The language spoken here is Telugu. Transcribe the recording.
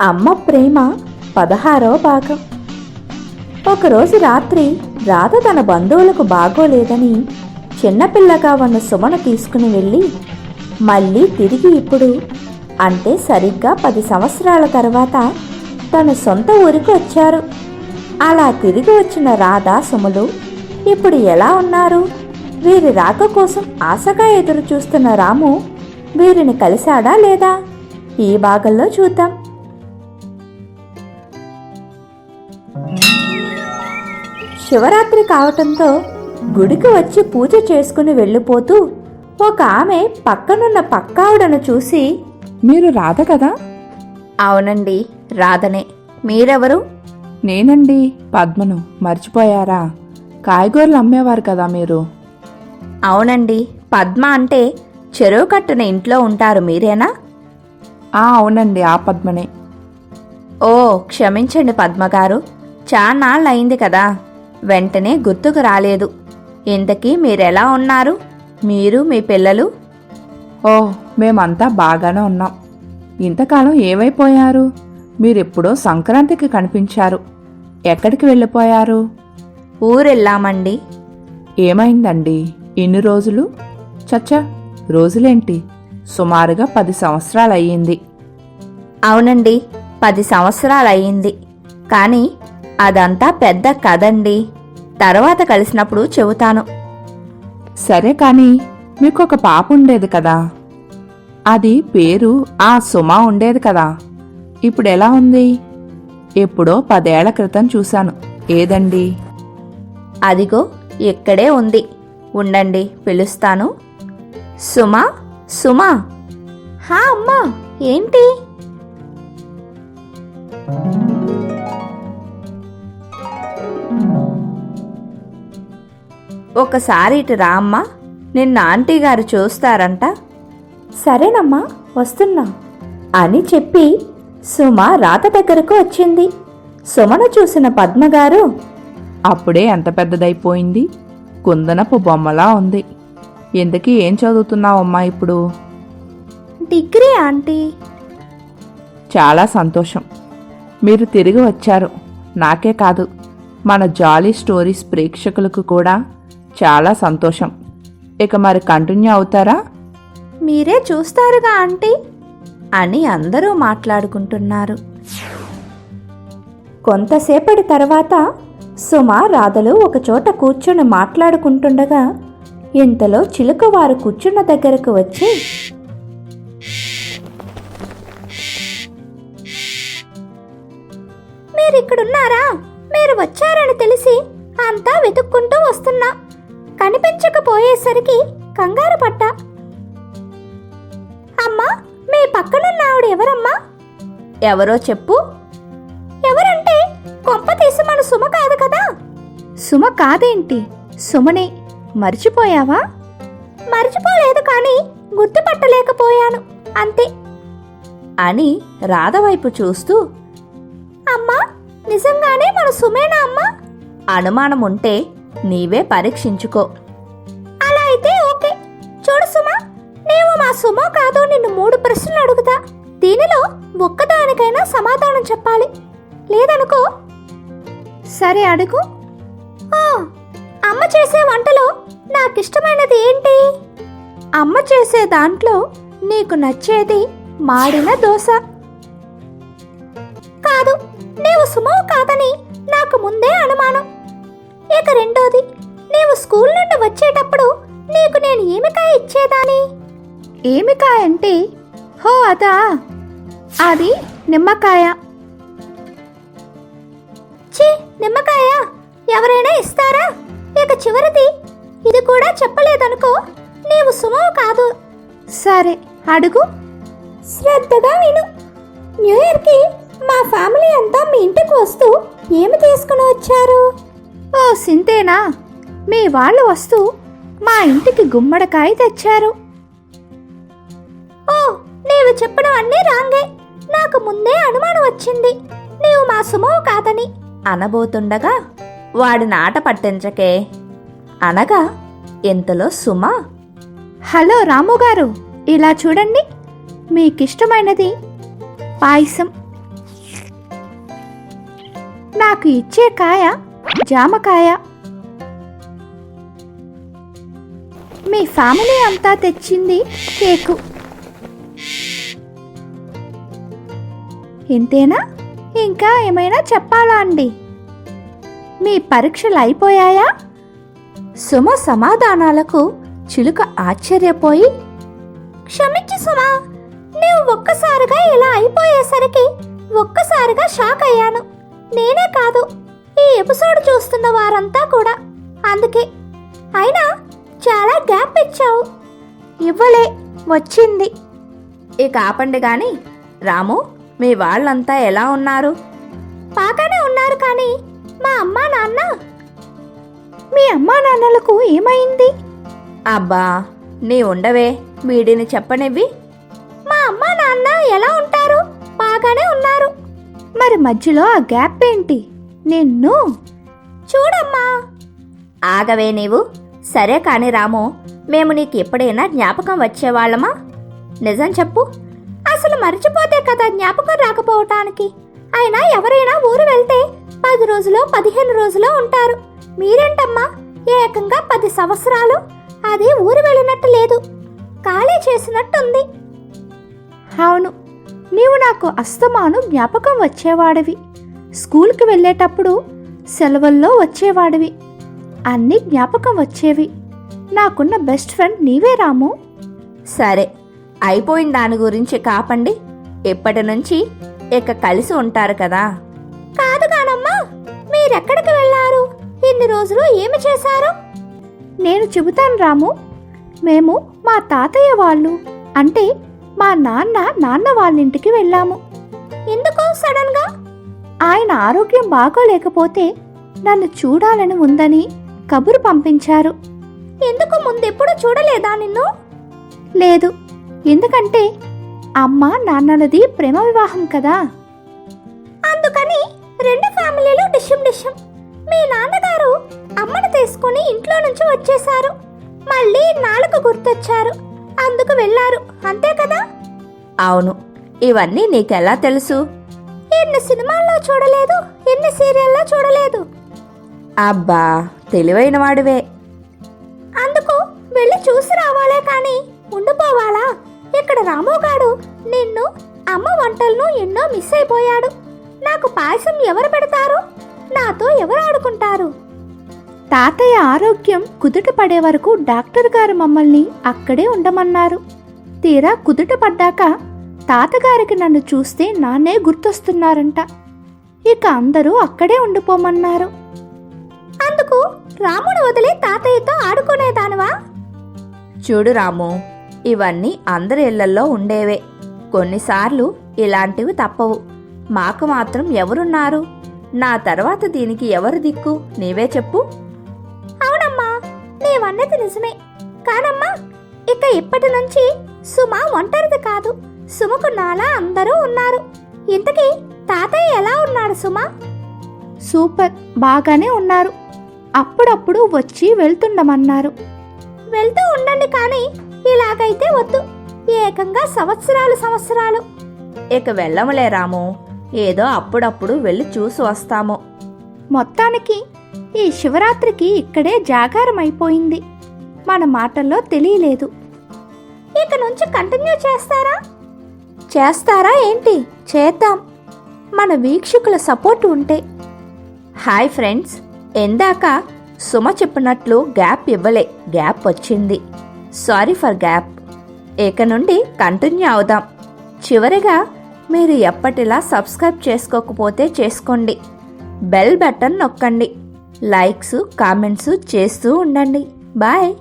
అమ్మ ప్రేమ 16వ భాగం. ఒకరోజు రాత్రి రాధ తన బంధువులకు బాగోలేదని చిన్నపిల్లగా ఉన్న సుమను తీసుకుని వెళ్ళి మళ్ళీ తిరిగి ఇప్పుడు అంటే సరిగ్గా 10 సంవత్సరాల తర్వాత తన సొంత ఊరికి వచ్చారు. అలా తిరిగి వచ్చిన రాధ సుమలు ఇప్పుడు ఎలా ఉన్నారు? వీరి రాక కోసం ఆశగా ఎదురు చూస్తున్న రాము వీరిని కలిశాడా లేదా? ఈ భాగంలో చూద్దాం. శివరాత్రి కావటంతో గుడికి వచ్చి పూజ చేసుకుని వెళ్ళిపోతూ ఒక ఆమె పక్కనున్న పక్కావిడను చూసి, మీరు రాధ కదా? అవునండి, రాధనే. మీరెవరు? నేనండి, పద్మను. మర్చిపోయారా? కాయగూరలు అమ్మేవారు కదా మీరు? అవునండి, పద్మ అంటే చెరువు కట్టున ఇంట్లో ఉంటారు మీరేనా? అవునండి, ఆ పద్మనే. ఓ క్షమించండి పద్మగారు, చాన్నాళ్ళయింది కదా, వెంటనే గుర్తుకు రాలేదు. ఇంతకీ మీరెలా ఉన్నారు? మీరు మీ పిల్లలు? ఓ మేమంతా బాగానే ఉన్నాం. ఇంతకాలం ఏమైపోయారు? మీరెప్పుడో సంక్రాంతికి కనిపించారు. ఎక్కడికి వెళ్ళిపోయారు? ఊరెళ్ళామండి. ఏమైందండి ఇన్ని రోజులు? చచ్చా, రోజులేంటి, సుమారుగా 10 సంవత్సరాలయ్యింది. అవునండి, 10 సంవత్సరాలయ్యింది. కానీ అదంతా పెద్ద కథండి. తర్వాత కలిసినప్పుడు చెబుతాను. సరే కాని మీకొక పాప ఉండేది కదా, అది పేరు ఆ సుమ ఉండేది కదా, ఇప్పుడెలా ఉంది? ఎప్పుడో 10 ఏళ్ల క్రితం చూశాను. ఏదండి? అదిగో ఇక్కడే ఉంది. ఉండండి, పిలుస్తాను. సుమా, సుమా. హా అమ్మా, ఏంటి? ఒకసారి ఇటు రా అమ్మా, నిన్న ఆంటీ గారు చూస్తారంట. సరేనమ్మా, వస్తున్నా అని చెప్పి సుమ రాధ దగ్గరకు వచ్చింది. సుమను చూసిన పద్మగారు, అప్పుడే ఎంత పెద్దదైపోయింది, కుందనపు బొమ్మలా ఉంది. ఎందుకీ ఏం చదువుతున్నావమ్మా ఇప్పుడు? Degree aunty. చాలా సంతోషం, మీరు తిరిగి వచ్చారు. నాకే కాదు, మన జాలీ స్టోరీస్ ప్రేక్షకులకు కూడా చాలా సంతోషం. ఇక మరి కంటిన్యూ అవుతారా? మీరే చూస్తారుగా ఆంటీ అని అందరూ మాట్లాడుకుంటున్నారు. కొంతసేపటి తర్వాత సుమ రాధలు ఒకచోట కూర్చొని మాట్లాడుకుంటుండగా ఇంతలో చిలుక వారు కూర్చున్న దగ్గరకు వచ్చి, మీరిక్కడున్నారా? మీరు వచ్చారని తెలిసి అంతా వెతుక్కుంటూ వస్తున్నా. కనిపించకపోయేసరికి కంగారు పడ్డా. అమ్మా, మీ పక్కనున్న ఆవిడ ఎవరమ్మా? ఎవరో చెప్పు. ఎవరంటే కొంప తీసి మన సుమ కాదు కదా? సుమ కాదేంటి, సుమనే. మర్చిపోయావా? మర్చిపోలేదు, కానీ గుర్తుపట్టలేకపోయాను అంతే అని రాధ వైపు చూస్తూ, అమ్మా నిజంగానే మన సుమేనా అమ్మా? అనుమానం ఉంటే నీవే పరీక్షించుకో. అలా అయితే ఓకే. చూడు సుమా, నీవు మా సుమో కాదో నిన్ను 3 ప్రశ్నలు అడుగుతా. దీనిలో ఒక్కదానికైనా సమాధానం చెప్పాలి. లేదనుకో. సరే, అడుగు. అమ్మ చేసే వంటలో నాకిష్టమైనది ఏంటి? అమ్మ చేసే దాంట్లో నీకు నచ్చేది మాడిన దోశ. కాదు, నీవు సుమో కాదని నాకు ముందే అనుమానం. ఇక రెండోది, నీవు స్కూల్ నుండి వచ్చేటప్పుడు నీకు నేను ఏమికాయ ఇచ్చేదాని? ఏమికాయ అంటే? హో అదా, అది నిమ్మకాయ. ఛీ, నిమ్మకాయ ఎవరైనా ఇస్తారా? ఇక చివరిది, ఇది కూడా చెప్పలేదనుకో, నీవు సుమో కాదు. సరే, అడుగు. శ్రద్ధగా విను. న్యూ ఇయర్కి మా ఫ్యామిలీ అంతా మీ ఇంటికి వస్తూ ఏమి తీసుకుని వచ్చారు? ఓ సింతేనా, మీ వాళ్ళు వస్తూ మా ఇంటికి గుమ్మడికాయ తెచ్చారు. ఓ, నీవు చెప్పడం అన్నీ రాంగే. నాకు ముందే అనుమానం వచ్చింది నీవు మా సుమో కాదని అనబోతుండగా వాడిని ఆట పట్టించకే అనగా ఇంతలో సుమ, హలో రాముగారు, ఇలా చూడండి, మీకిష్టమైనది పాయసం. నాకు ఇచ్చే కాయ జామకాయ. మీ ఫ్యామిలీ అంతా తెచ్చింది కేకు. ఇంతేనా? ఇంకా ఏమైనా చెప్పాలా అండి? మీ పరీక్షలు అయిపోయాయా? సుమ సమాధానాలకు చిలుక ఆశ్చర్యపోయి, క్షమించు సుమ, నువ్వు ఒక్కసారిగా ఇలా అయిపోయేసరికి ఒక్కసారిగా షాక్ అయ్యాను. నేనే కాదు, ఈ ఎపిసోడ్ చూస్తున్న వారంతా కూడా. అందుకే. అయినా చాలా గ్యాప్ ఇచ్చావు. ఇవ్వలే, వచ్చింది. ఇక ఆపండి గాని, రాము, మీ వాళ్ళంతా ఎలా ఉన్నారు? బాగానే ఉన్నారు. కానీ మా అమ్మా నాన్న, మీ అమ్మా నాన్నలకు ఏమైంది? అబ్బా, నీ ఉండవే, వీడిని చెప్పనివ్వి. మా అమ్మా నాన్న ఎలా ఉంటారు? బాగానే ఉన్నారు. మరి మధ్యలో ఆ గ్యాప్ ఏంటి? నిన్ను చూడమ్మా. ఆగవే నీవు. సరే కాని రాము, మేము నీకు ఎప్పుడైనా జ్ఞాపకం వచ్చేవాళ్ళమా? నిజం చెప్పు. అసలు మర్చిపోతే కదా జ్ఞాపకం రాకపోవటానికి. అయినా ఎవరైనా ఊరు వెళ్తే 10 రోజులో 15 రోజులో ఉంటారు. మీరేంటమ్మా ఏకంగా 10 సంవత్సరాలు? అది ఊరు వెళ్ళినట్టు లేదు, ఖాళీ చేసినట్టుంది. అవును, నీవు నాకు అస్తమాను జ్ఞాపకం వచ్చేవాడివి. స్కూల్కి వెళ్ళేటప్పుడు సెలవుల్లో వచ్చేవాడివి. అన్నీ జ్ఞాపకం వచ్చేవి. నాకున్న బెస్ట్ ఫ్రెండ్ నీవే రాము. సరే, అయిపోయిన దాని గురించి కాపండి. ఇప్పటి నుంచి ఇక కలిసి ఉంటారు కదా? కాదు కానమ్మా, మీరెక్కడికి వెళ్ళారు? ఇన్ని రోజులు ఏమి చేశారు? నేను చెబుతాను రాము. మేము మా తాతయ్య వాళ్ళు, అంటే మా నాన్న వాళ్ళింటికి వెళ్ళాము. ఎందుకు సడన్ గా? ఆయన ఆరోగ్యం బాగోలేకపోతే నన్ను చూడాలని ఉందని కబురు పంపించారు. ఎందుకు ముందెప్పుడు చూడలేదా నిన్ను? లేదు, ఎందుకంటే అమ్మ నాన్నలది ప్రేమ వివాహం కదా. అందుకని 2 ఫ్యామిలీలు డిషం. మీ నాన్నగారు అమ్మను తీసుకుని ఇంట్లో నుంచి వచ్చేశారు. మళ్ళీ నాలుగు గుర్తొచ్చారు, అందుకు వెళ్ళారు. అంతే కదా? అవును. ఇవన్నీ నీకెలా తెలుసు? ఎన్ని సినిమాల్లో చూడలేదు, ఎన్ని సీరియల్లో చూడలేదు. అబ్బా, తెలివైన వాడివే. అందుకు వెళ్ళి చూసి రావాలే కానీ ఉండిపోవాలా? ఇక్కడ రాముగాడు నిన్ను, అమ్మ వంటలను ఎన్నో మిస్ అయిపోయాడు. నాకు పాయసం ఎవరు పెడతారు? నాతో ఎవరు ఆడుకుంటారు? తాతయ్య ఆరోగ్యం కుదుట పడే వరకు డాక్టర్ గారు మమ్మల్ని అక్కడే ఉండమన్నారు. తీరా కుదుట పడ్డాక తాతగారికి నన్ను చూస్తే నాన్నే గుర్తొస్తున్నారంట. ఇక అందరూ అక్కడే ఉండిపోమన్నారు. అందుకు రాముడు వదిలి తాతయ్యతో ఆడుకునేదానివా? చూడు రాము, ఇవన్నీ అందరి ఇళ్లల్లో ఉండేవే. కొన్నిసార్లు ఇలాంటివి తప్పవు. మాకు మాత్రం ఎవరున్నారు? నా తర్వాత దీనికి ఎవరు దిక్కు? నీవే చెప్పు. అవునమ్మా, నీవన్నది నిజమే. కానమ్మా, ఇక ఇప్పటి నుంచి సుమ ఒంటరిది కాదు. సుమకు నాలా అందరూ ఉన్నారు. ఇంతకీ తాతయ్య ఎలా ఉన్నాడు సుమ? సూపర్, బాగానే ఉన్నారు. అప్పుడప్పుడు వచ్చి వెళ్తుండమన్నారు. వెళ్తూ ఉండండి, కానీ ఇలాగైతే వద్దు. ఏకంగా సంవత్సరాలు. ఇక వెళ్ళములే రాము, ఏదో అప్పుడప్పుడు వెళ్ళి చూసి వస్తాము. మొత్తానికి ఈ శివరాత్రికి ఇక్కడే జాగారం అయిపోయింది. మన మాటల్లో తెలియలేదు. ఇక నుంచి కంటిన్యూ చేస్తారా ఏంటి? చేద్దాం, మన వీక్షకుల సపోర్ట్ ఉంటే. హాయ్ ఫ్రెండ్స్, ఎందాక సుమ చెప్పినట్లు గ్యాప్ ఇవ్వలే, గ్యాప్ వచ్చింది. Sorry for gap. ఇక నుండి కంటిన్యూ అవుదాం. చివరిగా మీరు ఎప్పటిలా సబ్స్క్రైబ్ చేసుకోకపోతే చేసుకోండి. బెల్ బటన్ నొక్కండి. లైక్స్ కామెంట్స్ చేస్తూ ఉండండి. బాయ్.